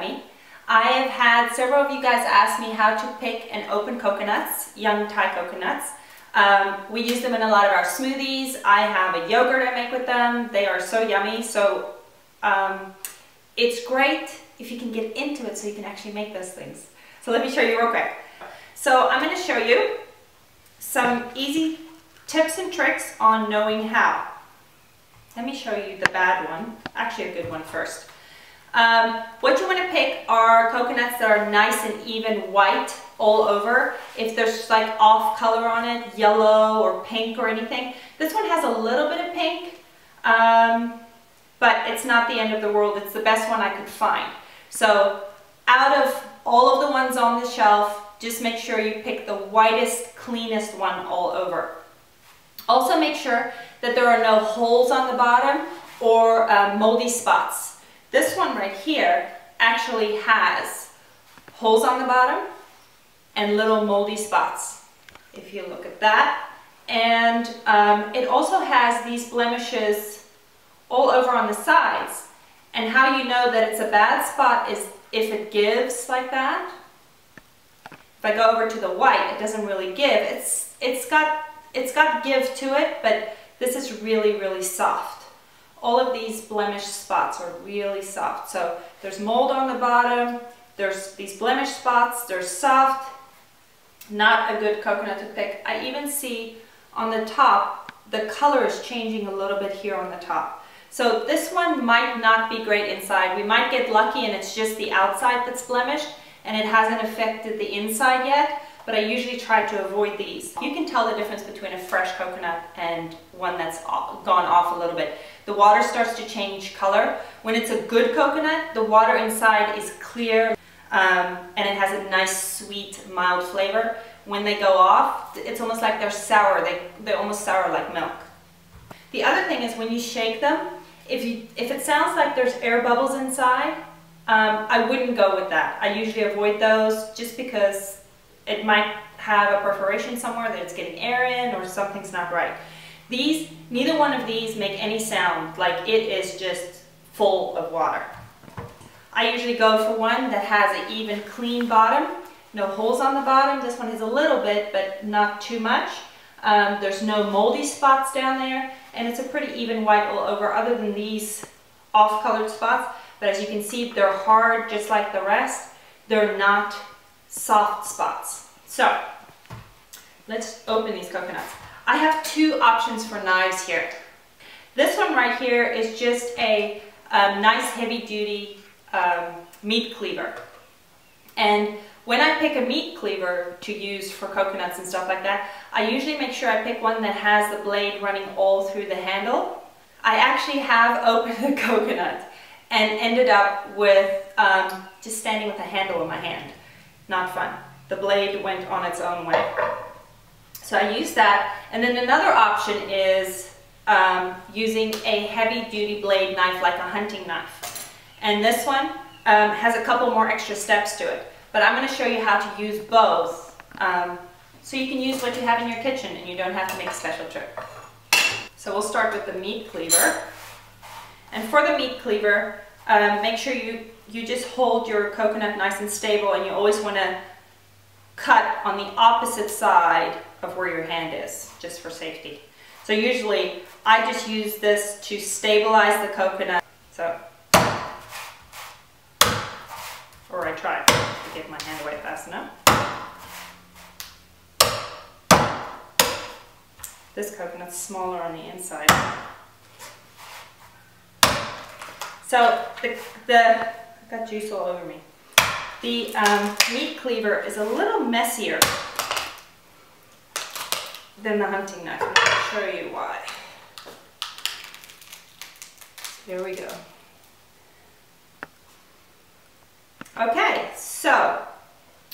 yummy. I have had several of you guys ask me how to pick and open coconuts, young Thai coconuts. We use them in a lot of our smoothies. I have a yogurt I make with them. They are so yummy. So it's great if you can get into it so you can actually make those things. So let me show you real quick. So I'm going to show you some easy tips and tricks on knowing how. Let me show you the bad one, actually a good one first. What you want to pick are coconuts that are nice and even white all over. If there's like off color on it, yellow or pink or anything. This one has a little bit of pink, but it's not the end of the world. It's the best one I could find. So out of all of the ones on the shelf, just make sure you pick the whitest, cleanest one all over. Also make sure that there are no holes on the bottom or moldy spots. This one right here actually has holes on the bottom and little moldy spots, if you look at that. And it also has these blemishes all over on the sides. And how you know that it's a bad spot is if it gives like that. If I go over to the white, it doesn't really give. It's got give to it, but this is really, really soft. All of these blemished spots are really soft. So there's mold on the bottom, there's these blemished spots, they're soft. Not a good coconut to pick. I even see on the top, the color is changing a little bit here on the top. So this one might not be great inside. We might get lucky and it's just the outside that's blemished and it hasn't affected the inside yet, but I usually try to avoid these. You can tell the difference between a fresh coconut and one that's gone off a little bit. The water starts to change color. When it's a good coconut, the water inside is clear and it has a nice, sweet, mild flavor. When they go off, it's almost like they're sour. They're almost sour like milk. The other thing is when you shake them, if it sounds like there's air bubbles inside, I wouldn't go with that. I usually avoid those just because it might have a perforation somewhere that it's getting air in or something's not right. Neither one of these make any sound, like it is just full of water. I usually go for one that has an even clean bottom, no holes on the bottom. This one has a little bit, but not too much. There's no moldy spots down there, and it's a pretty even white all over other than these off-colored spots. But as you can see, they're hard just like the rest. They're not soft spots. So let's open these coconuts. I have two options for knives here. This one right here is just a nice heavy-duty meat cleaver. And when I pick a meat cleaver to use for coconuts and stuff like that, I usually make sure I pick one that has the blade running all through the handle. I actually have opened a coconut and ended up with just standing with a handle in my hand. Not fun. The blade went on its own way. So I use that. And then another option is using a heavy-duty blade knife like a hunting knife. And this one has a couple more extra steps to it. But I'm going to show you how to use both so you can use what you have in your kitchen and you don't have to make a special trip. So we'll start with the meat cleaver. And for the meat cleaver, make sure you just hold your coconut nice and stable, and you always want to cut on the opposite side of where your hand is, just for safety. So usually I just use this to stabilize the coconut. Or I try to get my hand away fast enough. This coconut's smaller on the inside. So I got juice all over me. The meat cleaver is a little messier than the hunting knife. I'm going to show you why. Here we go. Okay, so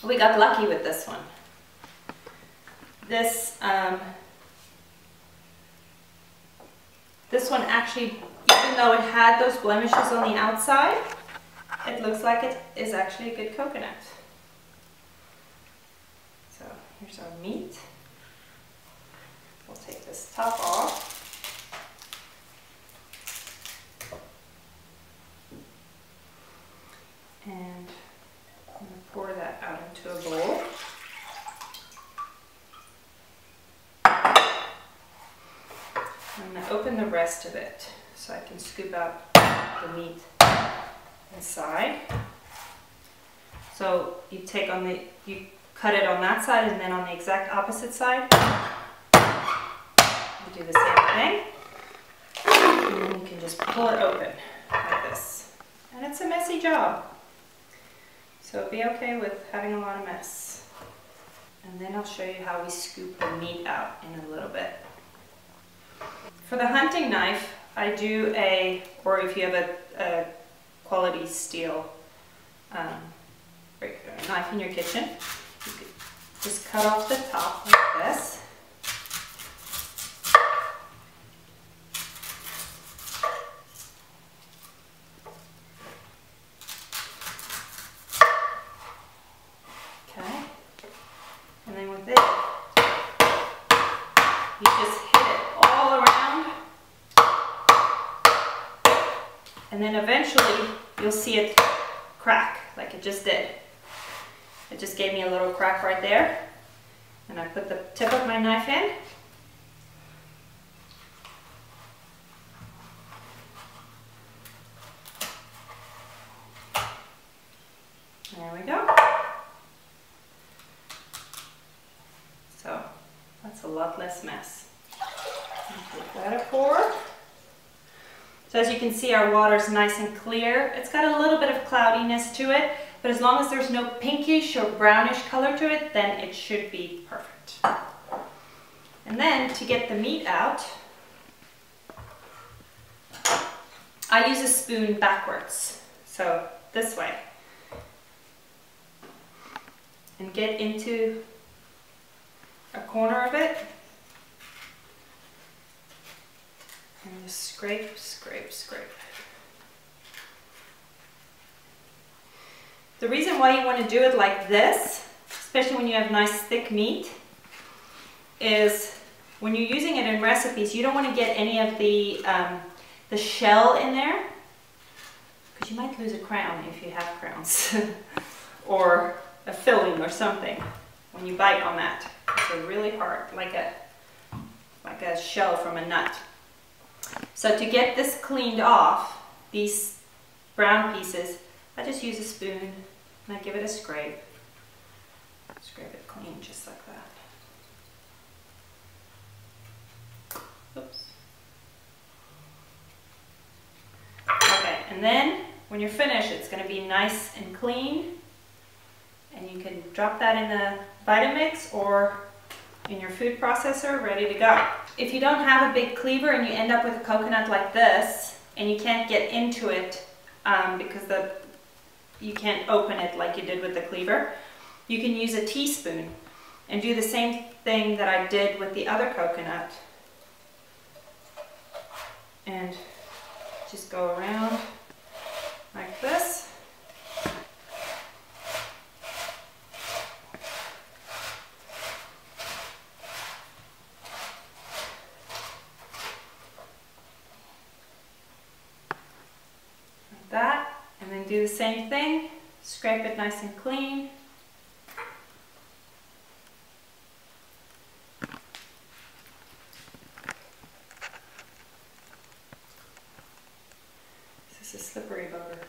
we got lucky with this one. This one actually, even though it had those blemishes on the outside, it looks like it is actually a good coconut. So here's our meat. We'll take this top off. And I'm going to open the rest of it so I can scoop out the meat inside. So you cut it on that side and then on the exact opposite side. You do the same thing. And then you can just pull it open like this. And it's a messy job. So be okay with having a lot of mess. And then I'll show you how we scoop the meat out in a little bit. For the hunting knife, I do or if you have a quality steel knife in your kitchen, you could just cut off the top like this. Okay, and then with it, you just hit it all around, and then eventually you'll see it crack like it just did. It just gave me a little crack right there, and I put the tip of my knife in. There we go. So that's a lot less mess. Take that forward. So as you can see, our water's nice and clear. It's got a little bit of cloudiness to it, but as long as there's no pinkish or brownish color to it, then it should be perfect. And then to get the meat out, I use a spoon backwards. So this way. And get into a corner of it. And just scrape, scrape, scrape. The reason why you want to do it like this, especially when you have nice thick meat, is when you're using it in recipes, you don't want to get any of the shell in there, because you might lose a crown if you have crowns, or a filling or something when you bite on that. It's really hard, like a shell from a nut. So to get this cleaned off, these brown pieces, I just use a spoon and I give it a scrape. Scrape it clean just like that. Oops. Okay, and then when you're finished, it's going to be nice and clean. And you can drop that in the Vitamix or in your food processor, ready to go. If you don't have a big cleaver and you end up with a coconut like this, and you can't get into it because you can't open it like you did with the cleaver, you can use a teaspoon and do the same thing that I did with the other coconut. And just go around like this. That, and then do the same thing, scrape it nice and clean. This is a slippery bugger.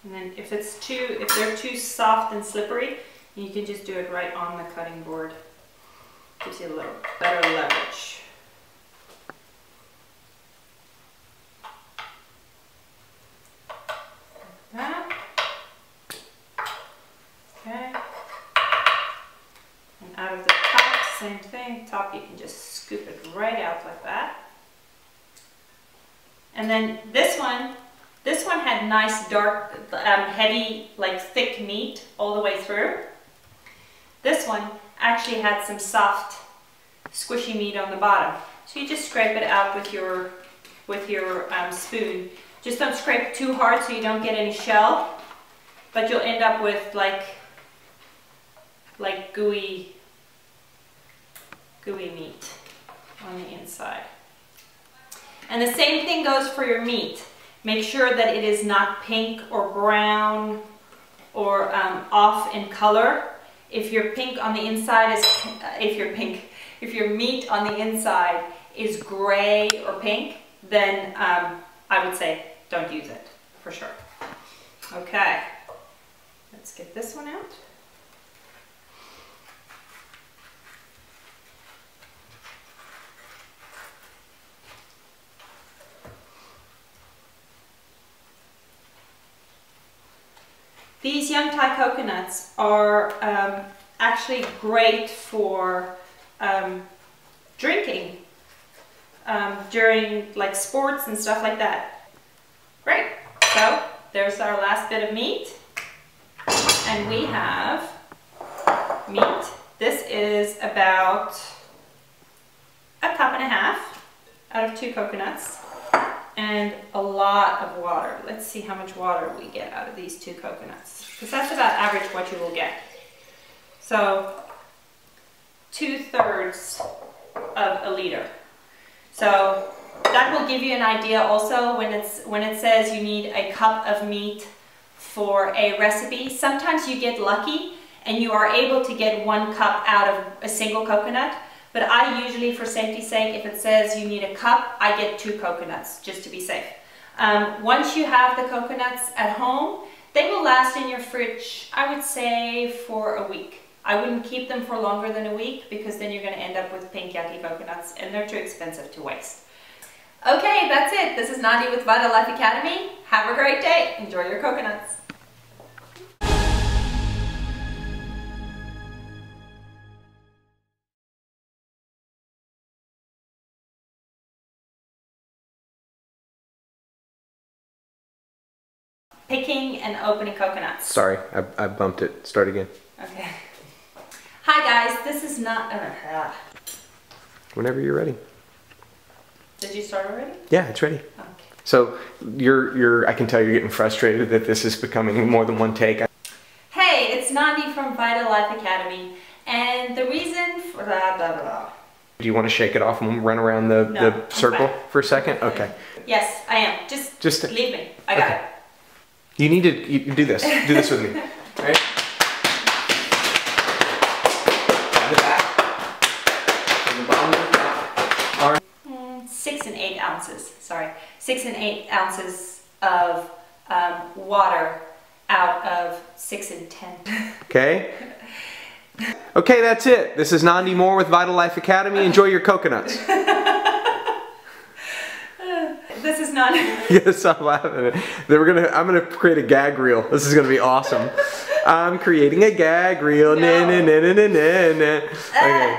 And then if they're too soft and slippery, you can just do it right on the cutting board. Gives you a little better leverage. Like that. Okay. And out of the top, same thing. Top, you can just scoop it right out like that. And then this one had nice dark, heavy, like thick meat all the way through. This one actually had some soft, squishy meat on the bottom. So you just scrape it out with your spoon. Just don't scrape too hard so you don't get any shell, but you'll end up with like gooey meat on the inside. And the same thing goes for your meat. Make sure that it is not pink or brown or off in color. If your pink on the inside is, if your meat on the inside is gray or pink, then I would say don't use it for sure. Okay, let's get this one out. These young Thai coconuts are actually great for drinking during like sports and stuff like that. Great. So there's our last bit of meat, and we have meat. This is about a cup and a half out of 2 coconuts. And a lot of water. Let's see how much water we get out of these 2 coconuts, because that's about average what you will get. So 2/3 of a liter. So that will give you an idea also when it says you need a cup of meat for a recipe. Sometimes you get lucky and you are able to get 1 cup out of a single coconut. But I usually, for safety's sake, if it says you need a cup, I get 2 coconuts just to be safe. Once you have the coconuts at home, they will last in your fridge, I would say, for a week. I wouldn't keep them for longer than a week, because then you're going to end up with pink yucky coconuts and they're too expensive to waste. Okay, that's it. This is Nandi with Vitalife Academy. Have a great day. Enjoy your coconuts. Picking and opening coconuts. Sorry, I bumped it. Start again. Okay. Hi guys, this is not... Whenever you're ready. Did you start already? Yeah, it's ready. Okay. So I can tell you're getting frustrated that this is becoming more than one take. Hey, it's Nandi from Vitalife Academy, and the reason for Do you want to shake it off and run around the circle for a second? Okay. Yes, I am. Just leave me. I got it. You need to do this. Do this with me. Right? Down the back. From the bottom to the top. 6 and 8 ounces. Sorry, 6 and 8 ounces of water out of 6 and 10. Okay. Okay, that's it. This is Nandi Moore with Vitalife Academy. Enjoy your coconuts. This is not. Yes, I'm laughing. I'm gonna create a gag reel. This is gonna be awesome. I'm creating a gag reel. No. Okay.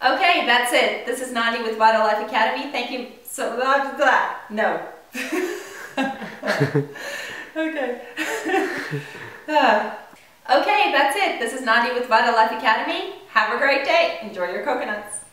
Okay, that's it. This is Nandi with Vitalife Academy. Thank you so much. No. Okay. Okay, that's it. This is Nandi with Vitalife Academy. Have a great day. Enjoy your coconuts.